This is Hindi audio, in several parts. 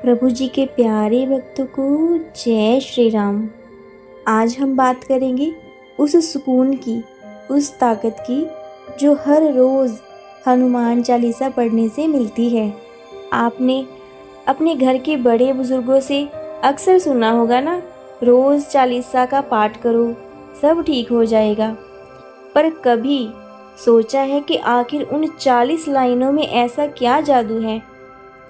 प्रभु जी के प्यारे भक्तों को जय श्री राम। आज हम बात करेंगे उस सुकून की, उस ताकत की जो हर रोज़ हनुमान चालीसा पढ़ने से मिलती है। आपने अपने घर के बड़े बुजुर्गों से अक्सर सुना होगा ना, रोज़ चालीसा का पाठ करो सब ठीक हो जाएगा। पर कभी सोचा है कि आखिर उन 40 लाइनों में ऐसा क्या जादू है?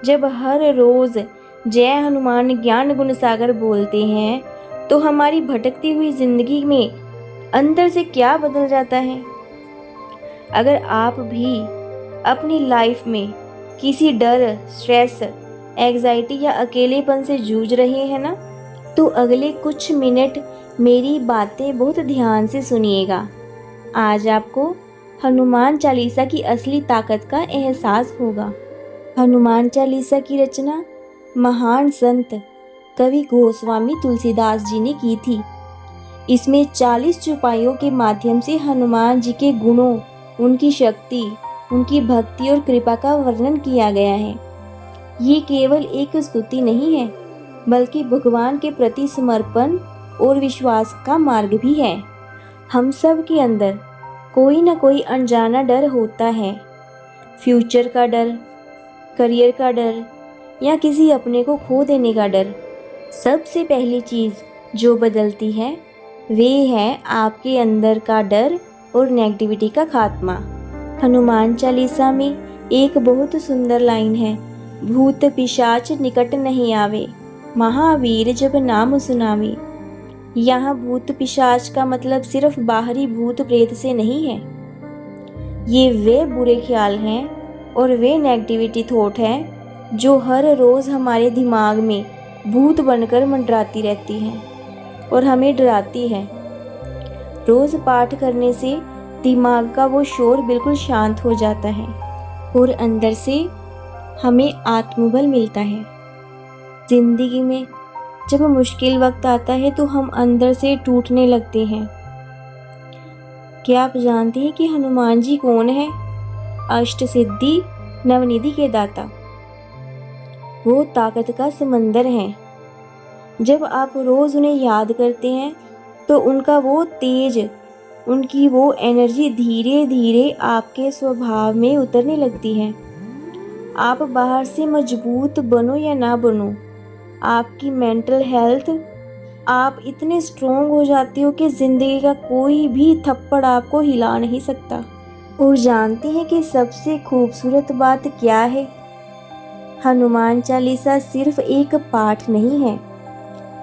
जब हर रोज़ जय हनुमान ज्ञान गुण सागर बोलते हैं तो हमारी भटकती हुई जिंदगी में अंदर से क्या बदल जाता है। अगर आप भी अपनी लाइफ में किसी डर, स्ट्रेस, एग्जाइटी या अकेलेपन से जूझ रहे हैं ना, तो अगले कुछ मिनट मेरी बातें बहुत ध्यान से सुनिएगा। आज आपको हनुमान चालीसा की असली ताकत का एहसास होगा। हनुमान चालीसा की रचना महान संत कवि गोस्वामी तुलसीदास जी ने की थी। इसमें 40 चौपाइयों के माध्यम से हनुमान जी के गुणों, उनकी शक्ति, उनकी भक्ति और कृपा का वर्णन किया गया है। ये केवल एक स्तुति नहीं है, बल्कि भगवान के प्रति समर्पण और विश्वास का मार्ग भी है। हम सब के अंदर कोई ना कोई अनजाना डर होता है। फ्यूचर का डर, करियर का डर या किसी अपने को खो देने का डर। सबसे पहली चीज़ जो बदलती है वे है आपके अंदर का डर और नेगेटिविटी का खात्मा। हनुमान चालीसा में एक बहुत सुंदर लाइन है, भूत पिशाच निकट नहीं आवे, महावीर जब नाम सुनावे। यहाँ भूत पिशाच का मतलब सिर्फ बाहरी भूत प्रेत से नहीं है। ये वे बुरे ख्याल हैं और वे नेगेटिविटी थॉट है जो हर रोज़ हमारे दिमाग में भूत बनकर मंडराती रहती हैं और हमें डराती है। रोज़ पाठ करने से दिमाग का वो शोर बिल्कुल शांत हो जाता है और अंदर से हमें आत्मबल मिलता है। जिंदगी में जब मुश्किल वक्त आता है तो हम अंदर से टूटने लगते हैं। क्या आप जानते हैं कि हनुमान जी कौन है? अष्ट सिद्धि नवनिधि के दाता। वो ताकत का समंदर हैं। जब आप रोज़ उन्हें याद करते हैं तो उनका वो तेज, उनकी वो एनर्जी धीरे धीरे आपके स्वभाव में उतरने लगती है। आप बाहर से मजबूत बनो या ना बनो, आपकी मेंटल हेल्थ, आप इतने स्ट्रोंग हो जाते हो कि ज़िंदगी का कोई भी थप्पड़ आपको हिला नहीं सकता। और जानते हैं कि सबसे खूबसूरत बात क्या है? हनुमान चालीसा सिर्फ एक पाठ नहीं है,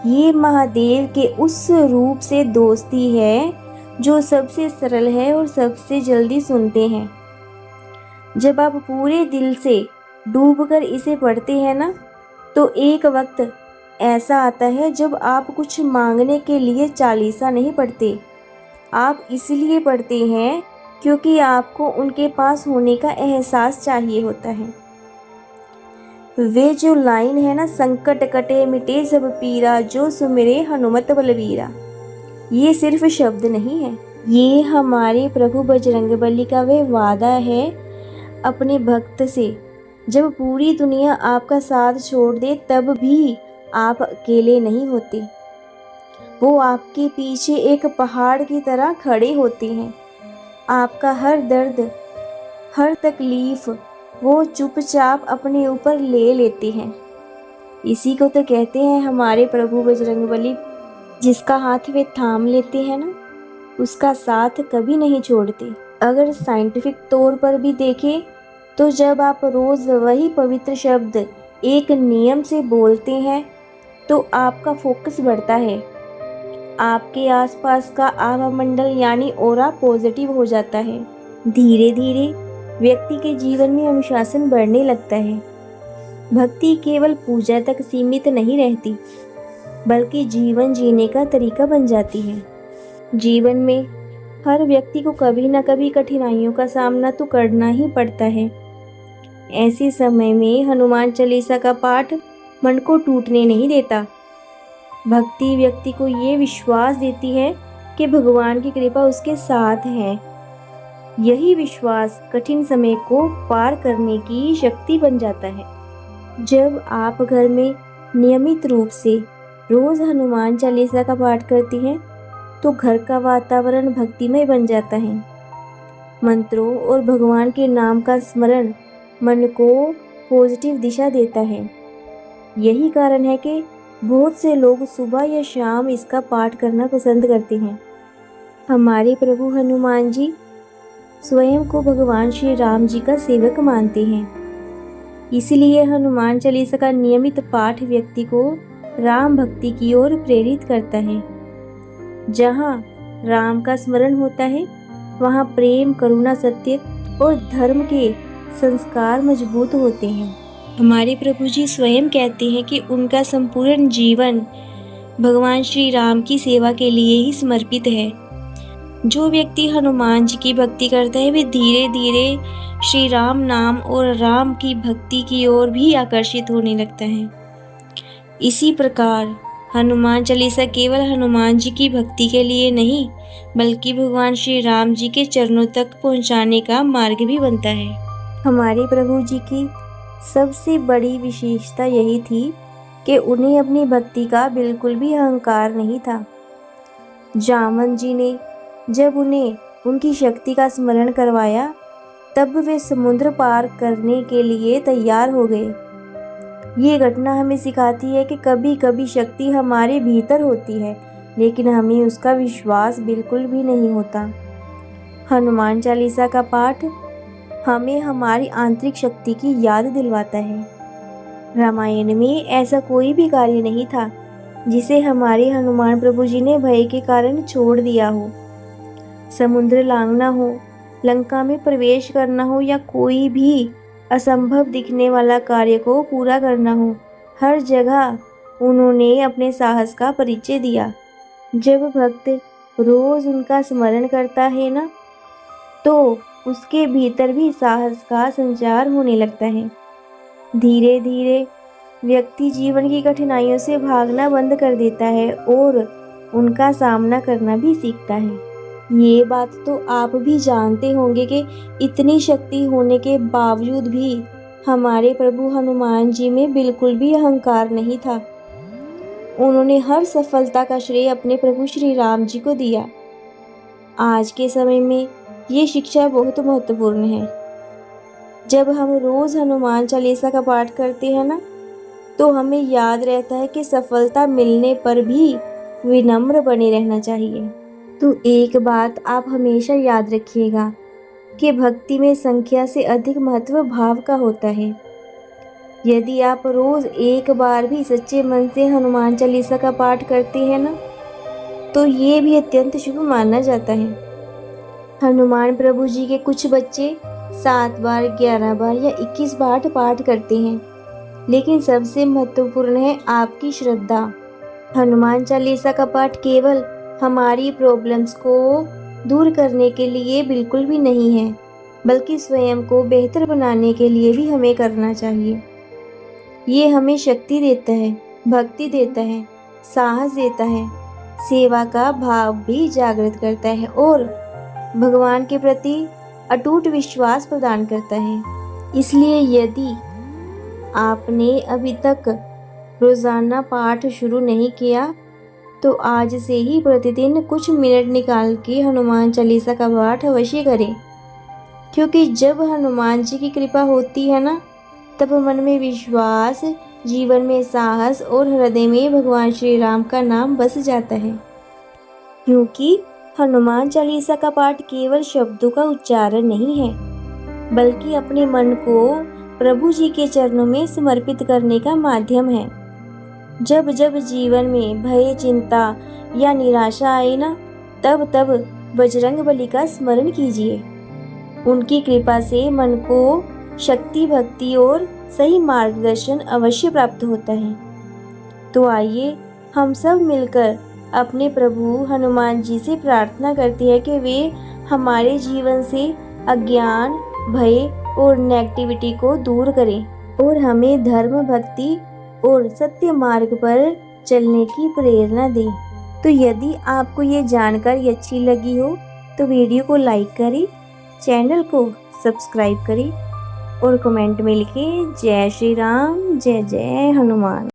ये महादेव के उस रूप से दोस्ती है जो सबसे सरल है और सबसे जल्दी सुनते हैं। जब आप पूरे दिल से डूबकर इसे पढ़ते हैं ना, तो एक वक्त ऐसा आता है जब आप कुछ मांगने के लिए चालीसा नहीं पढ़ते, आप इसलिए पढ़ते हैं क्योंकि आपको उनके पास होने का एहसास चाहिए होता है। वे जो लाइन है ना, संकट कटे मिटे सब पीरा, जो सुमिरे हनुमत बलबीरा, ये सिर्फ शब्द नहीं है, ये हमारे प्रभु बजरंगबली का वे वादा है अपने भक्त से। जब पूरी दुनिया आपका साथ छोड़ दे तब भी आप अकेले नहीं होते। वो आपके पीछे एक पहाड़ की तरह खड़े होते हैं। आपका हर दर्द, हर तकलीफ वो चुपचाप अपने ऊपर ले लेते हैं। इसी को तो कहते हैं हमारे प्रभु बजरंगबली। जिसका हाथ वे थाम लेते हैं ना, उसका साथ कभी नहीं छोड़ते। अगर साइंटिफिक तौर पर भी देखें तो जब आप रोज़ वही पवित्र शब्द एक नियम से बोलते हैं तो आपका फोकस बढ़ता है, आपके आसपास का आभामंडल यानी ऑरा पॉजिटिव हो जाता है। धीरे धीरे व्यक्ति के जीवन में अनुशासन बढ़ने लगता है। भक्ति केवल पूजा तक सीमित नहीं रहती, बल्कि जीवन जीने का तरीका बन जाती है। जीवन में हर व्यक्ति को कभी न कभी कठिनाइयों का सामना तो करना ही पड़ता है। ऐसे समय में हनुमान चालीसा का पाठ मन को टूटने नहीं देता। भक्ति व्यक्ति को ये विश्वास देती है कि भगवान की कृपा उसके साथ है। यही विश्वास कठिन समय को पार करने की शक्ति बन जाता है। जब आप घर में नियमित रूप से रोज हनुमान चालीसा का पाठ करती हैं तो घर का वातावरण भक्तिमय बन जाता है। मंत्रों और भगवान के नाम का स्मरण मन को पॉजिटिव दिशा देता है। यही कारण है कि बहुत से लोग सुबह या शाम इसका पाठ करना पसंद करते हैं। हमारे प्रभु हनुमान जी स्वयं को भगवान श्री राम जी का सेवक मानते हैं। इसलिए हनुमान चालीसा का नियमित पाठ व्यक्ति को राम भक्ति की ओर प्रेरित करता है। जहाँ राम का स्मरण होता है वहाँ प्रेम, करुणा, सत्य और धर्म के संस्कार मजबूत होते हैं। हमारे प्रभु जी स्वयं कहते हैं कि उनका संपूर्ण जीवन भगवान श्री राम की सेवा के लिए ही समर्पित है। जो व्यक्ति हनुमान जी की भक्ति करता है वे धीरे धीरे श्री राम नाम और राम की भक्ति की ओर भी आकर्षित होने लगता है। इसी प्रकार हनुमान चालीसा केवल हनुमान जी की भक्ति के लिए नहीं बल्कि भगवान श्री राम जी के चरणों तक पहुंचाने का मार्ग भी बनता है। हमारे प्रभु जी की सबसे बड़ी विशेषता यही थी कि उन्हें अपनी भक्ति का बिल्कुल भी अहंकार नहीं था। जामवंत जी ने जब उन्हें उनकी शक्ति का स्मरण करवाया तब वे समुद्र पार करने के लिए तैयार हो गए। ये घटना हमें सिखाती है कि कभी कभी शक्ति हमारे भीतर होती है लेकिन हमें उसका विश्वास बिल्कुल भी नहीं होता। हनुमान चालीसा का पाठ हमें हमारी आंतरिक शक्ति की याद दिलवाता है। रामायण में ऐसा कोई भी कार्य नहीं था जिसे हमारे हनुमान प्रभु जी ने भय के कारण छोड़ दिया हो। समुद्र लांघना हो, लंका में प्रवेश करना हो या कोई भी असंभव दिखने वाला कार्य को पूरा करना हो, हर जगह उन्होंने अपने साहस का परिचय दिया। जब भक्त रोज उनका स्मरण करता है ना तो उसके भीतर भी साहस का संचार होने लगता है। धीरे धीरे व्यक्ति जीवन की कठिनाइयों से भागना बंद कर देता है और उनका सामना करना भी सीखता है। ये बात तो आप भी जानते होंगे कि इतनी शक्ति होने के बावजूद भी हमारे प्रभु हनुमान जी में बिल्कुल भी अहंकार नहीं था। उन्होंने हर सफलता का श्रेय अपने प्रभु श्री राम जी को दिया। आज के समय में ये शिक्षा बहुत महत्वपूर्ण है। जब हम रोज हनुमान चालीसा का पाठ करते हैं ना तो हमें याद रहता है कि सफलता मिलने पर भी विनम्र बने रहना चाहिए। तो एक बात आप हमेशा याद रखिएगा कि भक्ति में संख्या से अधिक महत्व भाव का होता है। यदि आप रोज एक बार भी सच्चे मन से हनुमान चालीसा का पाठ करते हैं ना तो ये भी अत्यंत शुभ माना जाता है। हनुमान प्रभु जी के कुछ बच्चे 7 बार, 11 बार या 21 बार पाठ करते हैं, लेकिन सबसे महत्वपूर्ण है आपकी श्रद्धा। हनुमान चालीसा का पाठ केवल हमारी प्रॉब्लम्स को दूर करने के लिए बिल्कुल भी नहीं है बल्कि स्वयं को बेहतर बनाने के लिए भी हमें करना चाहिए। ये हमें शक्ति देता है, भक्ति देता है, साहस देता है, सेवा का भाव भी जागृत करता है और भगवान के प्रति अटूट विश्वास प्रदान करता है। इसलिए यदि आपने अभी तक रोजाना पाठ शुरू नहीं किया तो आज से ही प्रतिदिन कुछ मिनट निकाल के हनुमान चालीसा का पाठ अवश्य करें, क्योंकि जब हनुमान जी की कृपा होती है ना तब मन में विश्वास, जीवन में साहस और हृदय में भगवान श्री राम का नाम बस जाता है। क्योंकि हनुमान चालीसा का पाठ केवल शब्दों का उच्चारण नहीं है बल्कि अपने मन को प्रभु जी के चरणों में समर्पित करने का माध्यम है। जब जब जीवन में भय, चिंता या निराशा आए ना तब तब बजरंग बली का स्मरण कीजिए। उनकी कृपा से मन को शक्ति, भक्ति और सही मार्गदर्शन अवश्य प्राप्त होता है। तो आइए हम सब मिलकर अपने प्रभु हनुमान जी से प्रार्थना करते हैं कि वे हमारे जीवन से अज्ञान, भय और नेगेटिविटी को दूर करें और हमें धर्म, भक्ति और सत्य मार्ग पर चलने की प्रेरणा दें। तो यदि आपको ये जानकारी अच्छी लगी हो तो वीडियो को लाइक करें, चैनल को सब्सक्राइब करें और कमेंट में लिखें जय श्री राम, जय जय हनुमान।